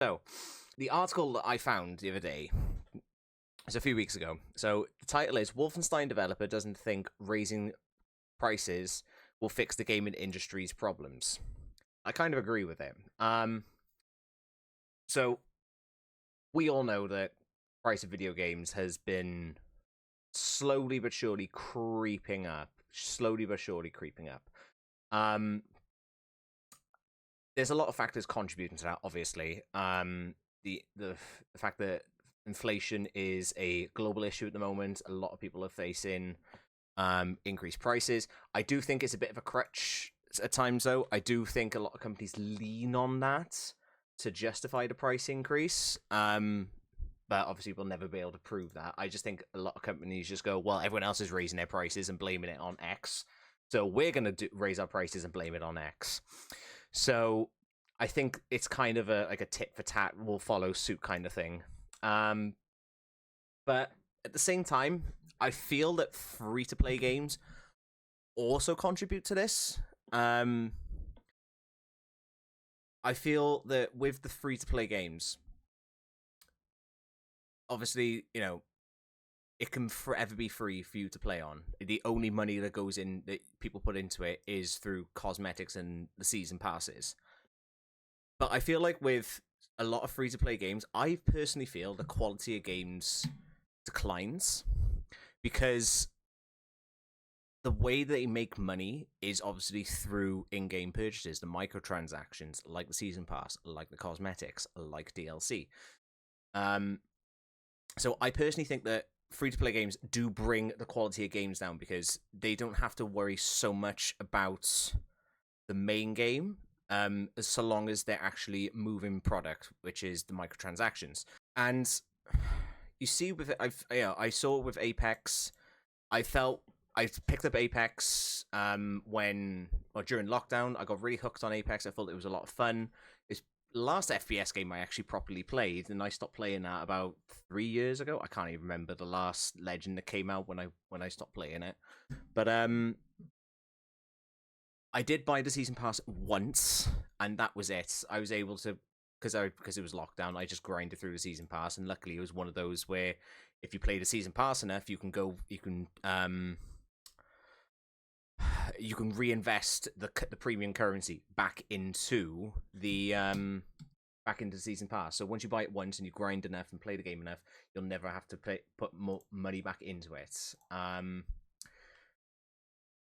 So, the article that I found the other day is a few weeks ago. So, the title is Wolfenstein developer doesn't think raising prices will fix the gaming industry's problems. I kind of agree with it. So we all know that price of video games has been slowly but surely creeping up. Slowly but surely creeping up. Um, there's a lot of factors contributing to that. Obviously, the fact that inflation is a global issue at the moment. A lot of people are facing increased prices. I do think it's a bit of a crutch at times, though. I do think a lot of companies lean on that to justify the price increase. But obviously, we'll never be able to prove that. I just think a lot of companies just go, well, everyone else is raising their prices and blaming it on X. So we're going to raise our prices and blame it on X. So I think it's kind of a tit for tat, will follow suit kind of thing. But at the same time, I feel that free to play games also contribute to this. I feel that with the free to play games, obviously, it can forever be free for you to play on. The only money that goes in that people put into it is through cosmetics and the season passes. But I feel like with a lot of free to play games, I personally feel the quality of games declines because the way they make money is obviously through in-game purchases, the microtransactions, like the season pass, like the cosmetics, like DLC. So I personally think that free-to-play games do bring the quality of games down because they don't have to worry so much about the main game, so long as they're actually moving product, which is the microtransactions. And you see, with it, I saw with Apex, I picked up Apex during lockdown. I got really hooked on Apex. I thought it was a lot of fun. It's the last FPS game I actually properly played, and I stopped playing that about 3 years ago. I can't even remember the last Legend that came out when I stopped playing it. But I did buy the season pass once, and that was it. I was able to because it was lockdown. I just grinded through the season pass, and luckily it was one of those where if you play the season pass enough, you can reinvest the premium currency back into the season pass. So once you buy it once and you grind enough and play the game enough, you'll never have to put more money back into it.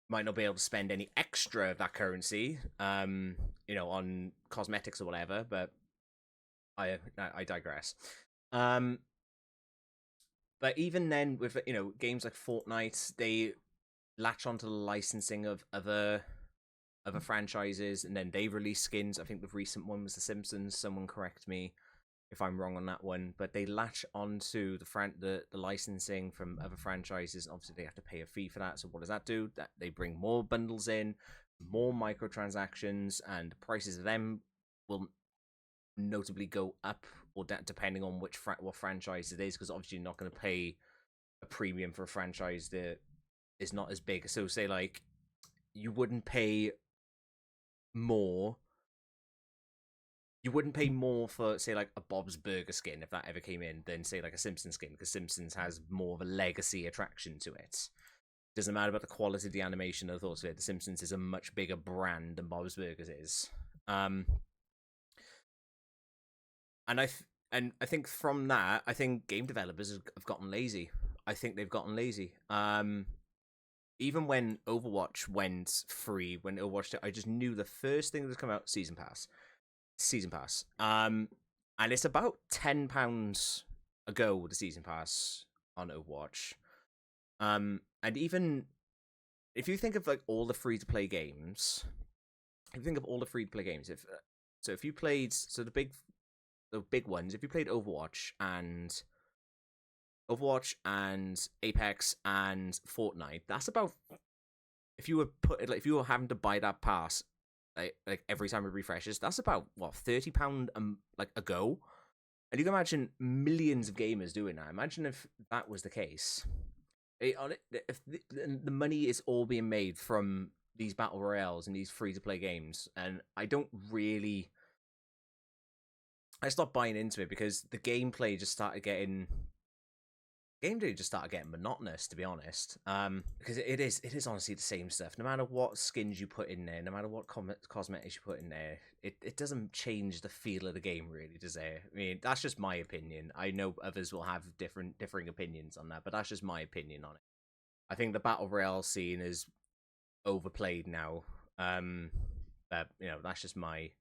Might not be able to spend any extra of that currency, on cosmetics or whatever. But I digress. But even then, with games like Fortnite, they latch onto the licensing of other franchises, and then they release skins. I think the recent one was The Simpsons. Someone correct me if I'm wrong on that one, but they latch onto the licensing from other franchises. Obviously, they have to pay a fee for that. So what does that do? That they bring more bundles in, more microtransactions, and the prices of them will notably go up or down depending on what franchise it is. Because obviously, you're not going to pay a premium for a franchise that is not as big. So say like you wouldn't pay more for say like a Bob's Burger skin if that ever came in than say like a Simpsons skin, because Simpsons has more of a legacy attraction to it. Doesn't matter about the quality of the animation or the thoughts of it. The Simpsons is a much bigger brand than Bob's Burgers is. And I think from that, I think game developers have gotten lazy. I think they've gotten lazy. Even when Overwatch went free, when Overwatch, I just knew the first thing that was come out, season pass. And it's about £10 a go with the season pass on Overwatch. And even if you think of like all the free to play games, if you played the big ones, if you played Overwatch and Apex and Fortnite, that's about, if you were having to buy that pass like every time it refreshes, that's about what, £30 like a go. And you can imagine millions of gamers doing that. Imagine if that was the case. If the money is all being made from these battle royales and these free to play games, and I don't I stopped buying into it because the gameplay just started getting monotonous, to be honest. Because it is honestly the same stuff. No matter what skins you put in there, no matter what cosmetics you put in there, it doesn't change the feel of the game, really, does it? I mean, that's just my opinion. I know others will have differing opinions on that, but that's just my opinion on it. I think the battle royale scene is overplayed now. But that's just my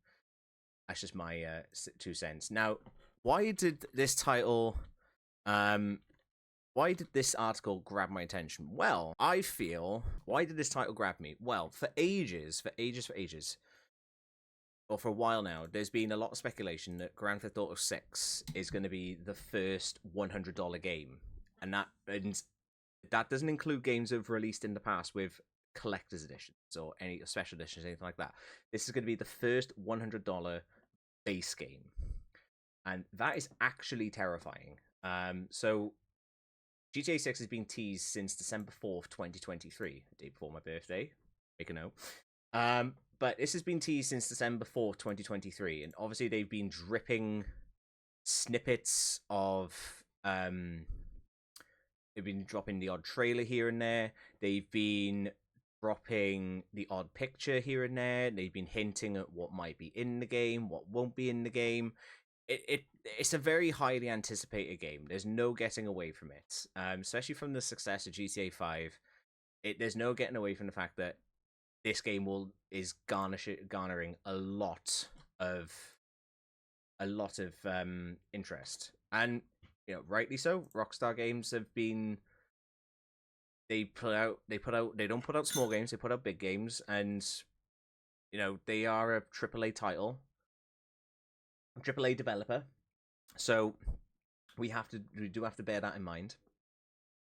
2 cents. Now, why did this title why did this article grab my attention? Well, I feel, why did this title grab me? Well, for ages, or for a while now, there's been a lot of speculation that Grand Theft Auto 6 is going to be the first $100 game. And that doesn't include games that have released in the past with collector's editions or any special editions, anything like that. This is going to be the first $100 base game. And that is actually terrifying. So GTA 6 has been teased since December 4th, 2023, the day before my birthday. Make a note. But this has been teased since December 4th, 2023, and obviously they've been dripping snippets of they've been dropping the odd trailer here and there. They've been dropping the odd picture here and there. They've been hinting at what might be in the game, what won't be in the game. It's a very highly anticipated game. There's no getting away from it, especially from the success of GTA 5. There's no getting away from the fact that this game is garnering a lot of interest, and rightly so. Rockstar Games have been they don't put out small games, they put out big games, and they are a AAA title. AAA developer, so we do have to bear that in mind.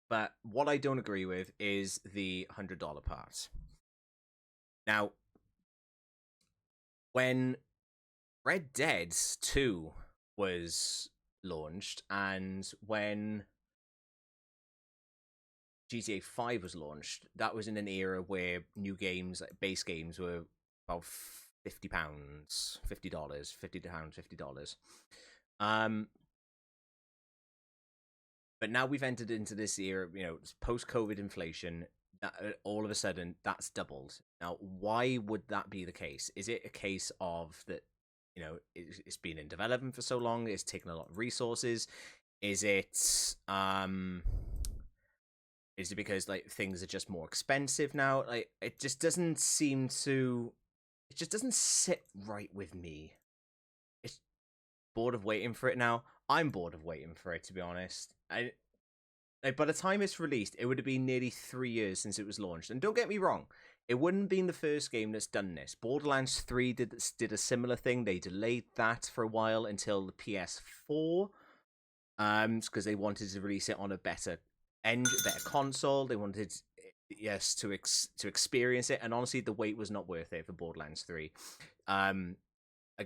But what I don't agree with is the $100 part. Now, when Red Dead 2 was launched and when GTA 5 was launched, that was in an era where new games, like base games, were about £50, $50. But now we've entered into this era, post-COVID inflation. That all of a sudden that's doubled. Now, why would that be the case? Is it a case of that? It's been in development for so long. It's taken a lot of resources. Is it because like things are just more expensive now? Like it just doesn't sit right with me. It's bored of waiting for it now. I'm bored of waiting for it, to be honest. By the time it's released, it would have been nearly 3 years since it was launched. And don't get me wrong, it wouldn't have been the first game that's done this. Borderlands 3 did a similar thing. They delayed that for a while until the PS4, because they wanted to release it on a better console. They wanted to experience it, and honestly, the wait was not worth it for Borderlands 3. A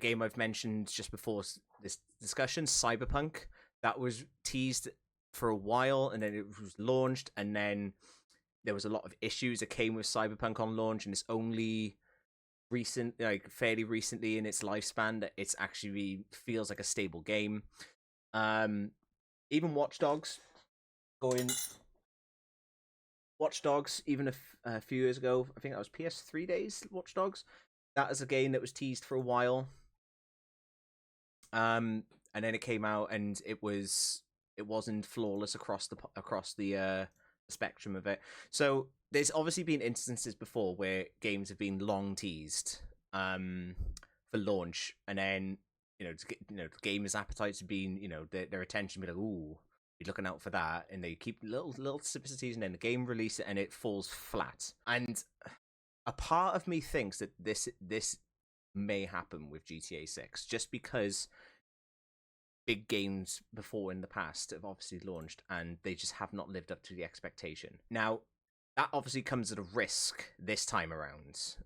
game I've mentioned just before this discussion, Cyberpunk, that was teased for a while, and then it was launched, and then there was a lot of issues that came with Cyberpunk on launch, and it's only fairly recently in its lifespan that it's actually feels like a stable game. Even Watch Dogs, even a few years ago, I think that was PS3 days. Watch Dogs, that is a game that was teased for a while, and then it came out, and it wasn't flawless across the spectrum of it. So there's obviously been instances before where games have been long teased for launch, and then the gamers' appetites have been their attention be like, ooh, be looking out for that, and they keep little simplicities, and then the game release it and it falls flat. And a part of me thinks that this may happen with GTA 6 just because big games before in the past have obviously launched and they just have not lived up to the expectation. Now, that obviously comes at a risk this time around.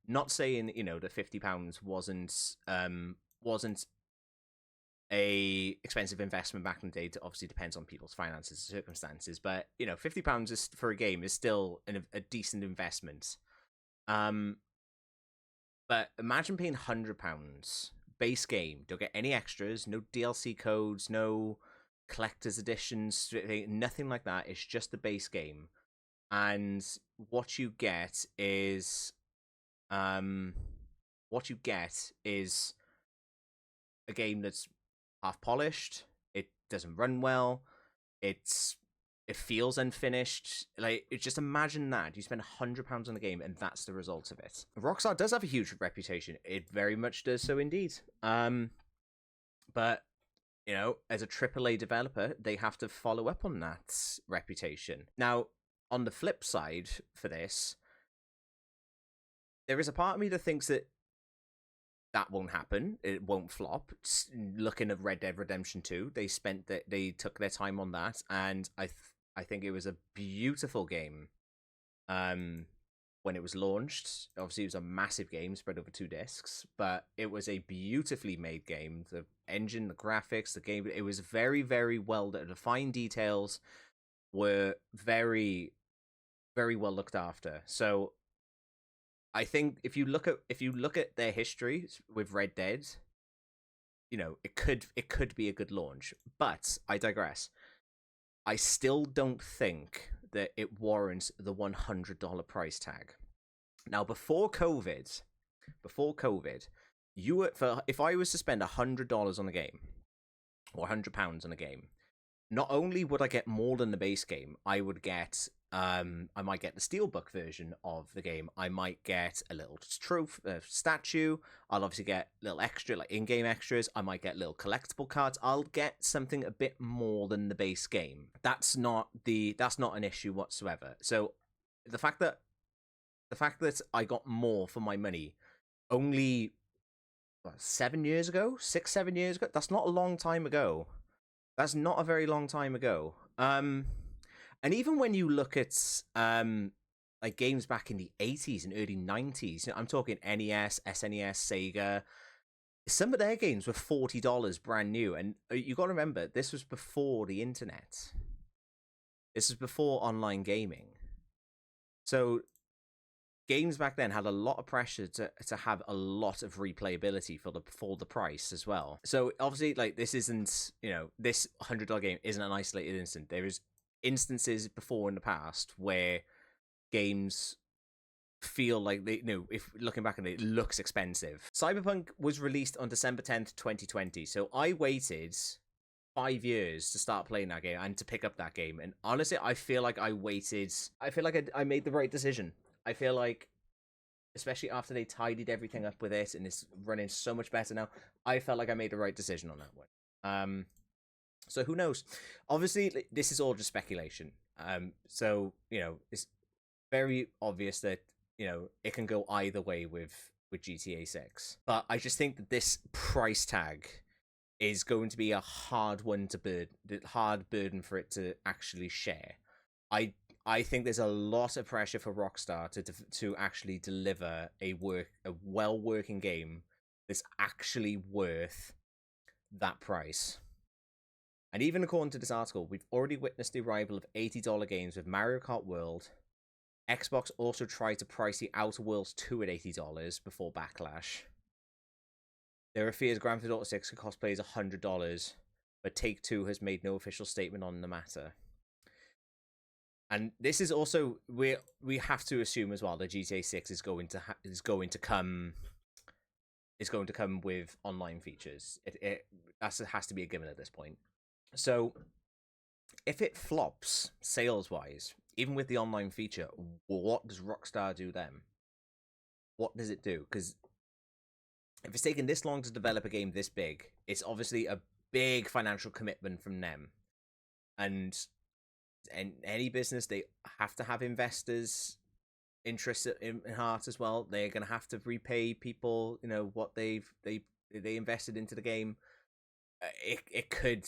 Not saying the £50 wasn't a expensive investment back in the day. It obviously depends on people's finances and circumstances, but £50 is for a game is still a decent investment. But imagine paying £100 base game. Don't get any extras, no DLC codes, no collector's editions, nothing like that. It's just the base game. And what you get is um a game that's half polished. It doesn't run well. It feels unfinished. Like, just imagine that you spend £100 on the game, and that's the result of it. Rockstar does have a huge reputation. It very much does so indeed. But you know, as a AAA developer, they have to follow up on that reputation. Now, on the flip side for this, there is a part of me that thinks that won't happen. It won't flop. Looking at Red Dead Redemption 2, they took their time on that, and I think it was a beautiful game. When it was launched, obviously it was a massive game spread over 2 discs, but it was a beautifully made game. The engine, the graphics, the game, it was very, very well done. The fine details were very, very well looked after. So I think if you look at their history with Red Dead, you know, it could be a good launch. But I digress. I still don't think that it warrants the $100 price tag. Now, before COVID, if I was to spend $100 on a game or £100 on a game, not only would I get more than the base game, I would get I might get the steelbook version of the game. I might get a little statue. I'll obviously get little extra, like in-game extras. I might get little collectible cards. I'll get something a bit more than the base game. That's not an issue whatsoever. So the fact that I got more for my money only 7 years ago, 6-7 years ago. That's not a long time ago. That's not a very long time ago. And even when you look at like games back in the 80s and early 90s, I'm talking NES, SNES, Sega, some of their games were $40 brand new. And you got to remember, this was before the internet. This was before online gaming. So games back then had a lot of pressure to have a lot of replayability for the price as well. So obviously, like, this isn't, you know, this $100 game isn't an isolated incident. There is instances before in the past where games feel like they, you know, if looking back on it, it looks expensive. Cyberpunk was released on December 10th, 2020. So I waited 5 years to start playing that game and to pick up that game. And honestly, I feel like I made the right decision. I feel like, especially after they tidied everything up with it and it's running so much better now, I felt like I made the right decision on that one. So who knows? Obviously, this is all just speculation. So, you know, it's very obvious that, you know, it can go either way with GTA 6. But I just think that this price tag is going to be a hard burden for it to actually share. I think there's a lot of pressure for Rockstar to actually deliver a well working game that's actually worth that price. And even according to this article, we've already witnessed the arrival of $80 games with Mario Kart World. Xbox also tried to price the Outer Worlds 2 at $80 before backlash. There are fears Grand Theft Auto 6 could cost players $100, but Take-Two has made no official statement on the matter. And this is also, we have to assume as well that GTA 6 is going to come with online features. It has to be a given at this point. So if it flops sales wise, even with the online feature, what does Rockstar do then? What does it do? Because if it's taken this long to develop a game this big, it's obviously a big financial commitment from them. And any business, they have to have investors' interest in heart as well. They're going to have to repay people, you know, what they invested into the game. It could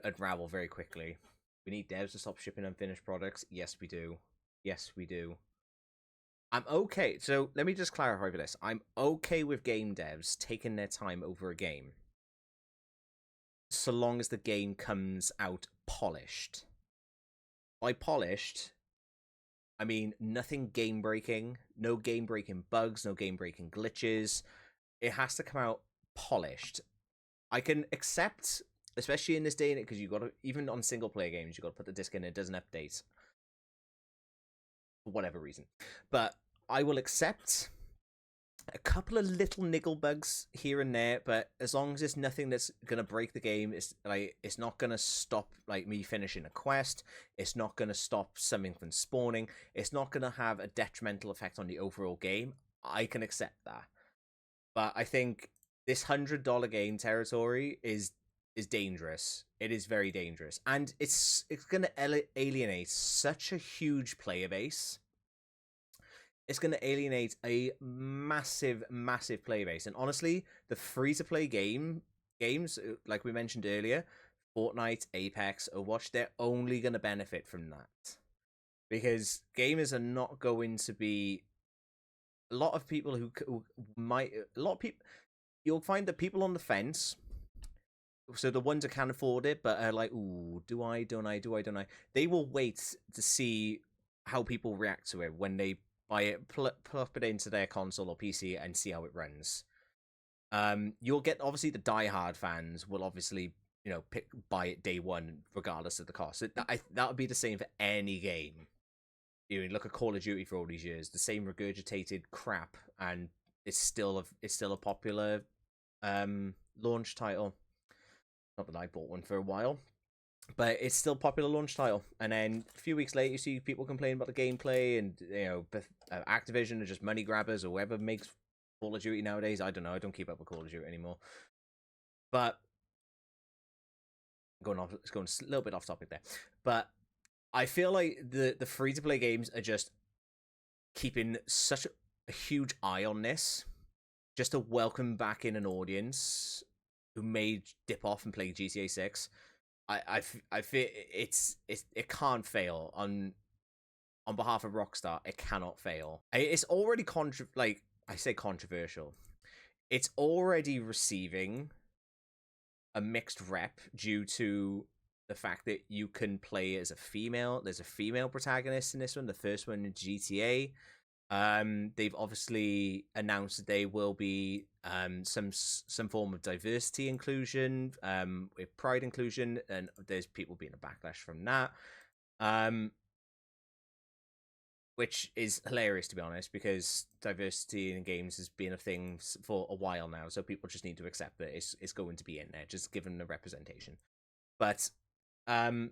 unravel very quickly. We need devs to stop shipping unfinished products. Yes, we do. I'm okay. So let me just clarify for this. I'm okay with game devs taking their time over a game, so long as the game comes out polished. By polished, I mean nothing game breaking, no game breaking bugs, no game breaking glitches. It has to come out polished. I can accept, especially in this day and age, because you got to, even on single player games, you got to put the disc in. It doesn't update for whatever reason, but I will accept a couple of little niggle bugs here and there, but as long as it's nothing that's gonna break the game, it's not gonna stop like me finishing a quest. It's not gonna stop something from spawning. It's not gonna have a detrimental effect on the overall game. I can accept that, but I think this $100 game territory is dangerous. It is very dangerous, and it's gonna alienate such a huge player base. It's going to alienate a massive, massive player base. And honestly, the free-to-play games, like we mentioned earlier, Fortnite, Apex, Overwatch, they're only going to benefit from that. Because gamers are not going to be... A lot of people who might... A lot of people... You'll find that people on the fence... So the ones that can afford it, but are like, ooh, do I, don't I, do I, don't I? They will wait to see how people react to it when they buy it, plop it into their console or PC and see how it runs. You'll get, obviously, the diehard fans will obviously, buy it day one regardless of the cost. That would be the same for any game. You look at Call of Duty for all these years, the same regurgitated crap, and it's still a popular launch title. Not that I bought one for a while, but it's still a popular launch title. And then a few weeks later, you see people complain about the gameplay, and Activision are just money grabbers, or whoever makes Call of Duty nowadays. I don't know. I don't keep up with Call of Duty anymore. But it's going a little bit off topic there. But I feel like the free to play games are just keeping such a huge eye on this, just to welcome back in an audience who may dip off and play GTA 6. I feel it can't fail on behalf of Rockstar. It cannot fail. It's already I say controversial. It's already receiving a mixed rep due to the fact that you can play as a female. There's a female protagonist in this one. The first one in GTA. They've obviously announced that they will be some form of diversity inclusion, with pride inclusion, and there's people being a backlash from that, which is hilarious, to be honest, because diversity in games has been a thing for a while now, so people just need to accept that it's going to be in there, just given the representation. But the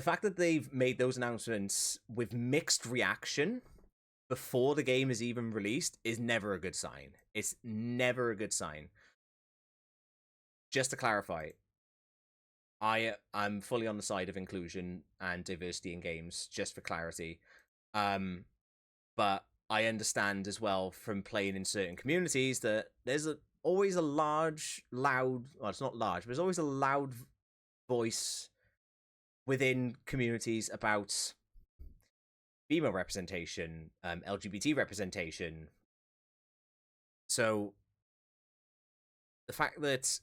fact that they've made those announcements with mixed reaction before the game is even released is never a good sign. It's never a good sign. Just to clarify, I'm fully on the side of inclusion and diversity in games, just for clarity. But I understand as well from playing in certain communities that there's always a loud, well, it's not large, but there's always a loud voice within communities about female representation, LGBT representation. So the fact that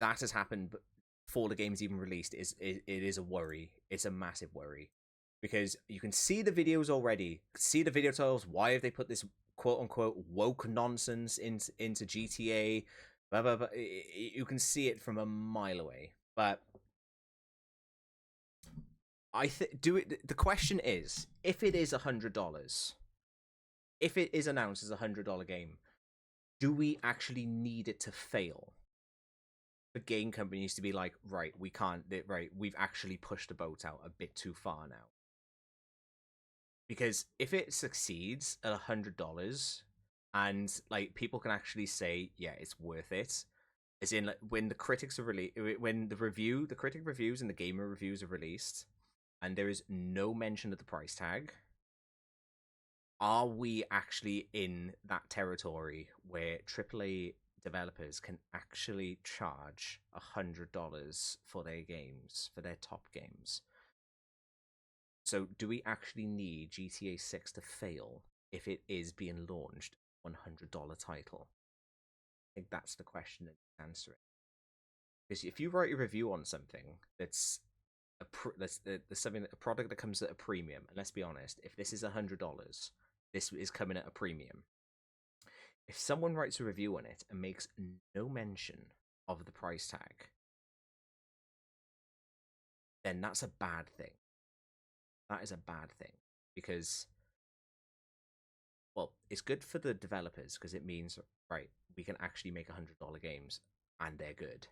has happened before the game's even released it is a worry. It's a massive worry, because you can see the videos already. See the video titles. Why have they put this quote unquote woke nonsense into GTA? Blah, blah, blah. You can see it from a mile away. But the question is, if it is $100, if it is announced as $100 game, do we actually need it to fail for game companies to be like, right, we can't, right, we've actually pushed the boat out a bit too far now? Because if it succeeds at $100 and like people can actually say, yeah, it's worth it, as in like when the critics are when the critic reviews and the gamer reviews are released, and there is no mention of the price tag, are we actually in that territory where AAA developers can actually charge $100 for their games, for their top games? So do we actually need GTA 6 to fail if it is being launched $100 title? I think that's the question that you answer it. Because if you write a review on something that's something, a product that comes at a premium, and let's be honest, if this is $100, this is coming at a premium. if someone writes a review on it and makes no mention of the price tag, then that's a bad thing. That is a bad thing because, well, it's good for the developers because it means, right, we can actually make $100 games and they're good.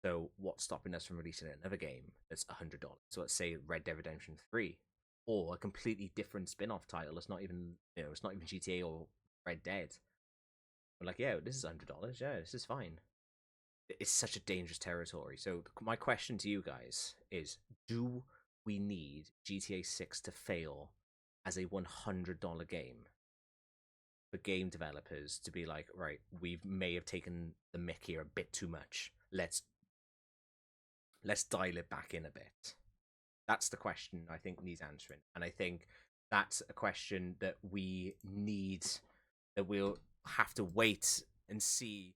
So what's stopping us from releasing another game that's $100? So let's say Red Dead Redemption 3 or a completely different spin-off title. It's not even, it's not even GTA or Red Dead. We're like, yeah, this is $100. Yeah, this is fine. It's such a dangerous territory. So my question to you guys is, do we need GTA 6 to fail as a $100 game for game developers to be like, right, we may have taken the mick here a bit too much. Let's dial it back in a bit. That's the question I think needs answering, and I think that's a question that we'll have to wait and see